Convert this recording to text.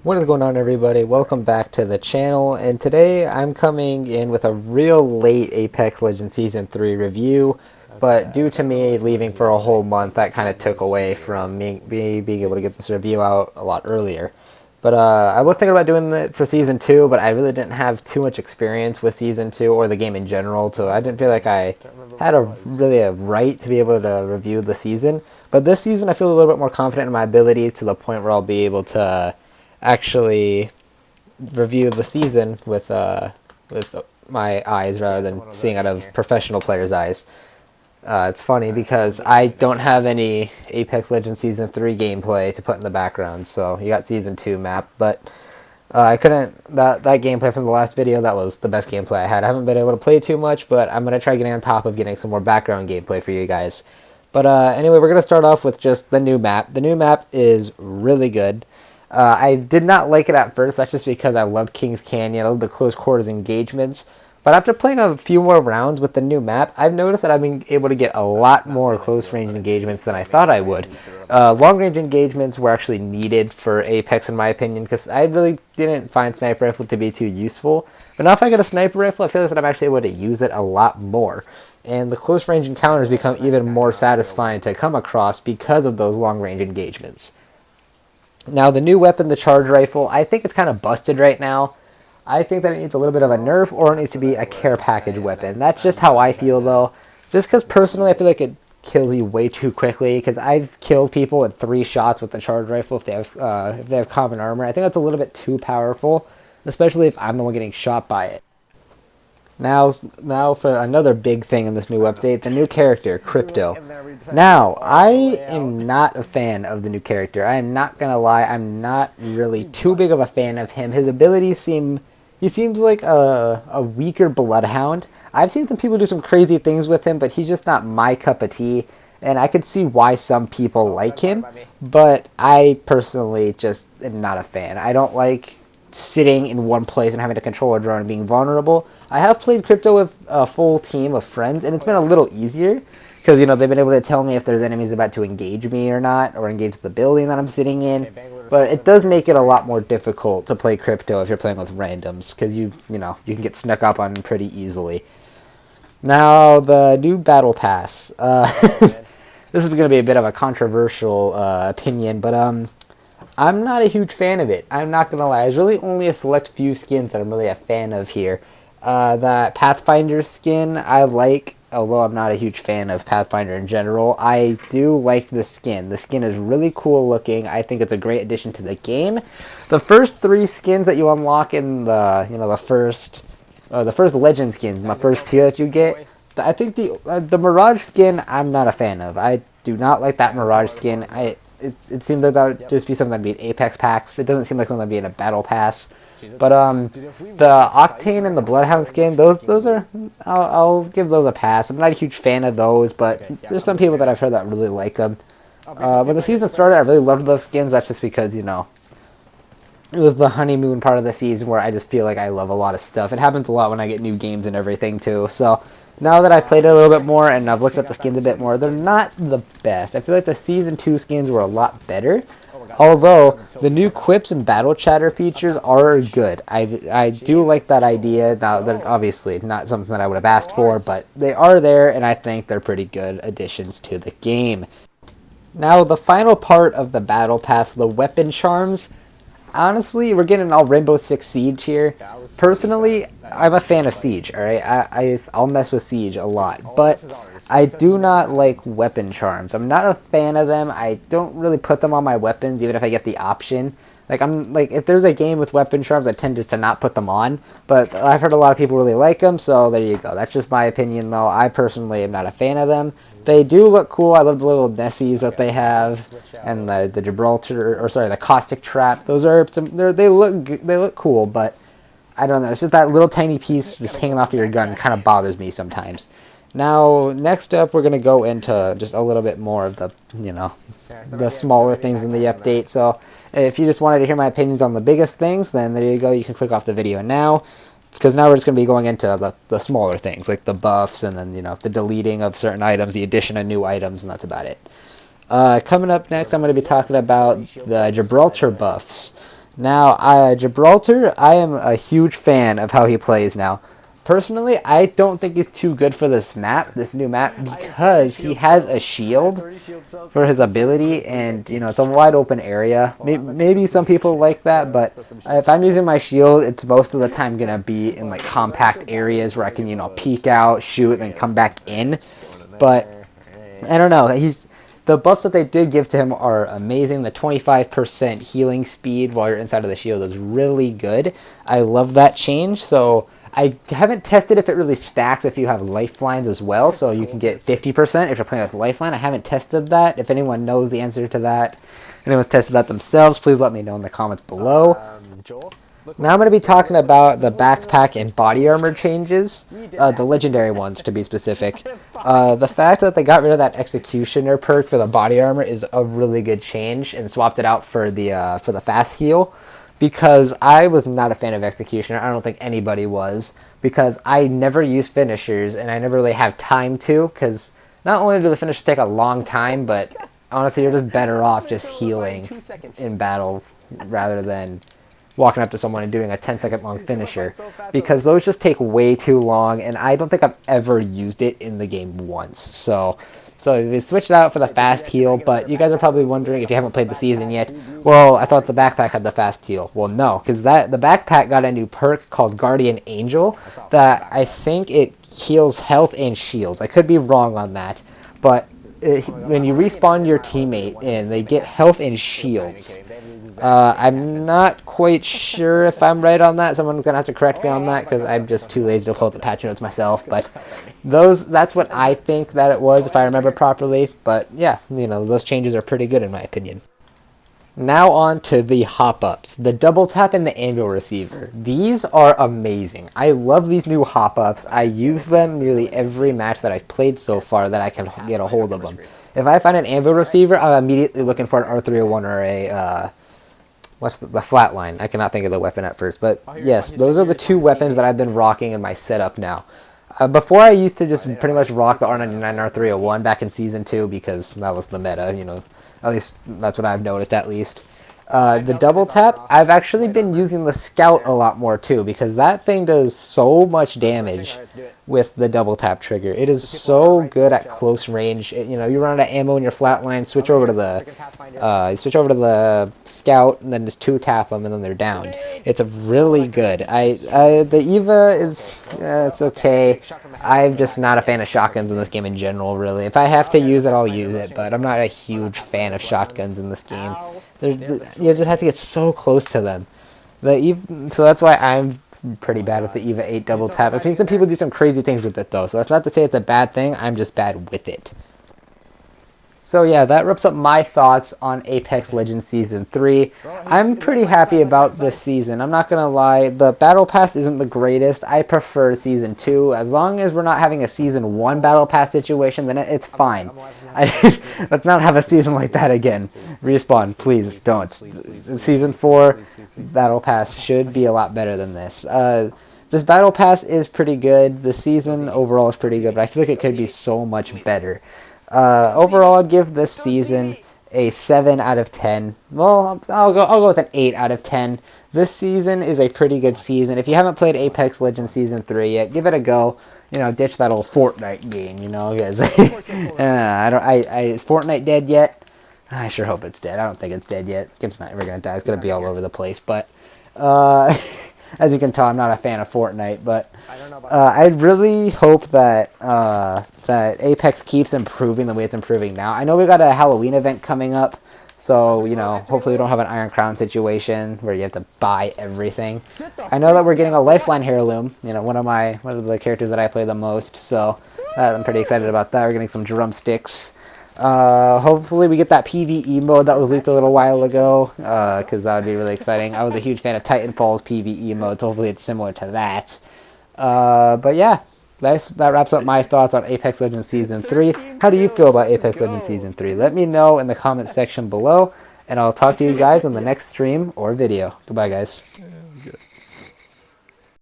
What is going on, everybody? Welcome back to the channel, and today I'm coming in with a real late Apex Legends Season 3 review, but due to me leaving for a whole month, that kind of took away from me being able to get this review out a lot earlier. But I was thinking about doing it for Season 2, but I really didn't have too much experience with Season 2 or the game in general, so I didn't feel like I had really a right to be able to review the season. But this season I feel a little bit more confident in my abilities to the point where I'll be able to actually review the season with my eyes rather than seeing out of professional players' eyes. It's funny because I don't have any Apex Legends Season 3 gameplay to put in the background, so you got Season 2 map, but I couldn't, that gameplay from the last video, that was the best gameplay I had. I haven't been able to play too much, but I'm going to try getting on top of getting some more background gameplay for you guys. But anyway, we're going to start off with just the new map. The new map is really good. I did not like it at first. That's just because I loved King's Canyon. I loved the close quarters engagements. But after playing a few more rounds with the new map, I've noticed that I've been able to get a lot more close range engagements than I thought I would. Long range engagements were actually needed for Apex in my opinion, because I really didn't find sniper rifle to be too useful. But now if I get a sniper rifle, I feel like I'm actually able to use it a lot more. And the close range encounters become even more satisfying to come across because of those long range engagements. Now, the new weapon, the charge rifle, I think it's kind of busted right now. I think that it needs a little bit of a nerf, or it needs to be a care package weapon. That's just how I feel, though. Just because personally I feel like it kills you way too quickly, because I've killed people in 3 shots with the charge rifle if they have common armor. I think that's a little bit too powerful, especially if I'm the one getting shot by it. Now for another big thing in this new update, the new character, Crypto. Now, I am not a fan of the new character. I am not gonna lie, I'm not really too big of a fan of him. His abilities he seems like a weaker Bloodhound. I've seen some people do some crazy things with him, but he's just not my cup of tea. And I could see why some people like him, but I personally just am not a fan. I don't like sitting in one place and having to control a drone and being vulnerable. I have played Crypto with a full team of friends, and it's been a little easier because, they've been able to tell me if there's enemies about to engage me or not, or engage the building that I'm sitting in. But it does make it a lot more difficult to play Crypto if you're playing with randoms, because you can get snuck up on pretty easily. Now, the new Battle Pass. This is going to be a bit of a controversial opinion, but I'm not a huge fan of it. I'm not going to lie. There's really only a select few skins that I'm really a fan of here. That Pathfinder skin I like, although I'm not a huge fan of Pathfinder in general. I do like the skin. The skin is really cool looking. I think it's a great addition to the game. The first 3 skins that you unlock in the first legend skins in the first tier that you get, I think the Mirage skin I'm not a fan of. I do not like that Mirage skin. It seems like that would just be something that'd be in Apex packs. It doesn't seem like something that'd be in a battle pass. But the Octane and the Bloodhound skin, those are, I'll give those a pass. I'm not a huge fan of those, but there's some people that I've heard that really like them. When the season started, I really loved those skins. That's just because it was the honeymoon part of the season where I just feel like I love a lot of stuff. It happens a lot when I get new games and everything too. So now that I've played it a little bit more and I've looked at the skins a bit more, they're not the best. I feel like the Season 2 skins were a lot better. Although, the new quips and battle chatter features are good. I do like that idea. Now, they're obviously not something that I would have asked for, but they are there, and I think they're pretty good additions to the game. Now, the final part of the Battle Pass, the weapon charms. Honestly, we're getting all Rainbow Six Siege here. Personally, I'm a fan of Siege, alright? I'll mess with Siege a lot, but I do not like weapon charms. I'm not a fan of them. I don't really put them on my weapons, even if I get the option. If there's a game with weapon charms, I tend to not put them on, but I've heard a lot of people really like them, so there you go. That's just my opinion, though. I personally am not a fan of them. They do look cool. I love the little Nessies that they have, and the Gibraltar, or sorry, the Caustic Trap. Those are they look cool, but I don't know. It's just that little tiny piece just hanging off of your gun kind of bothers me sometimes. Now, next up, we're gonna go into just a little bit more of the smaller things in the update. So, if you just wanted to hear my opinions on the biggest things, then there you go. You can click off the video now, because now we're just going to be going into the smaller things, like the buffs, and then, the deleting of certain items, the addition of new items, and that's about it. Coming up next, I'm going to be talking about the Gibraltar buffs. Now, Gibraltar, I am a huge fan of how he plays now. Personally, I don't think he's too good for this map, this new map, because he has a shield for his ability, and it's a wide open area. Maybe some people like that, but if I'm using my shield, it's most of the time gonna be in like compact areas where I can peek out, shoot, and then come back in. But I don't know. The buffs that they did give to him are amazing. The 25% healing speed while you're inside of the shield is really good. I love that change. So I haven't tested if it really stacks if you have lifelines as well. So you can get 50% if you're playing with lifeline. I haven't tested that. If anyone knows the answer to that, anyone's tested that themselves, please let me know in the comments below. Now I'm going to be talking about the backpack and body armor changes, the legendary ones to be specific. The fact that they got rid of that executioner perk for the body armor is a really good change, and swapped it out for the fast heal, because I was not a fan of executioner. I don't think anybody was, because I never use finishers and I never really have time to, because not only do the finishers take a long time, but honestly you're just better off just healing in battle rather than walking up to someone and doing a 10-second long finisher, because those just take way too long, and I don't think I've ever used it in the game once. So we switched out for the fast heal, but you guys are probably wondering, if you haven't played the season yet, well, I thought the backpack had the fast heal. Well, no, because the backpack got a new perk called Guardian Angel that I think it heals health and shields. I could be wrong on that, but when you respawn your teammate and they get health and shields, I'm not quite sure if I'm right on that. Someone's going to have to correct me on that, because I'm just too lazy to pull up the patch notes myself. But that's what I think that it was, if I remember properly. But yeah, those changes are pretty good in my opinion. Now on to the hop-ups, the double tap and the anvil receiver. These are amazing. I love these new hop-ups. I use them nearly every match that I've played so far that I can get a hold of them. If I find an anvil receiver, I'm immediately looking for an R301 or a what's the flatline? I cannot think of the weapon at first, but yes, those are the two weapons that I've been rocking in my setup now. Before, I used to just pretty much rock the R99, R301 back in Season 2, because that was the meta, At least, that's what I've noticed, at least. The double tap, I've actually been using the scout a lot more too, because that thing does so much damage with the double tap trigger. It is so good at close range. You run out of ammo in your flatline, switch over to the scout, and then just 2-tap them, and then they're downed. It's really good. The Eva is it's okay. I'm just not a fan of shotguns in this game in general, really. If I have to use it, I'll use it, but I'm not a huge fan of shotguns in this game. You just have to get so close to them. So that's why I'm pretty bad with the Eva 8 double tap. I've seen some people do some crazy things with it, though, so that's not to say it's a bad thing. I'm just bad with it. So yeah, that wraps up my thoughts on Apex Legends Season 3. I'm pretty happy about this season. I'm not going to lie, the Battle Pass isn't the greatest. I prefer Season 2. As long as we're not having a Season 1 Battle Pass situation, then it's fine. Let's not have a season like that again. Respawn, please don't. Season 4 Battle Pass should be a lot better than this. This Battle Pass is pretty good. The season overall is pretty good, but I feel like it could be so much better. Overall, I'd give this season a 7 out of 10. Well, I'll go with an 8 out of 10. This season is a pretty good season. If you haven't played Apex Legends Season 3 yet, give it a go. Ditch that old Fortnite game, because is Fortnite dead yet? I sure hope it's dead. I don't think it's dead yet. Game's not ever gonna die. It's gonna be all over the place. But as you can tell, I'm not a fan of Fortnite. But I really hope that that Apex keeps improving the way it's improving now. I know we got a Halloween event coming up, so hopefully we don't have an Iron Crown situation where you have to buy everything. I know that we're getting a Lifeline heirloom. One of the characters that I play the most. So I'm pretty excited about that. We're getting some drumsticks. Hopefully we get that PvE mode that was leaked a little while ago, because that would be really exciting. I was a huge fan of Titanfall's PvE mode, so hopefully it's similar to that. But yeah, that wraps up my thoughts on Apex Legends Season 3. How do you feel about Apex Legends Season 3? Let me know in the comment section below, and I'll talk to you guys on the next stream or video. Goodbye, guys.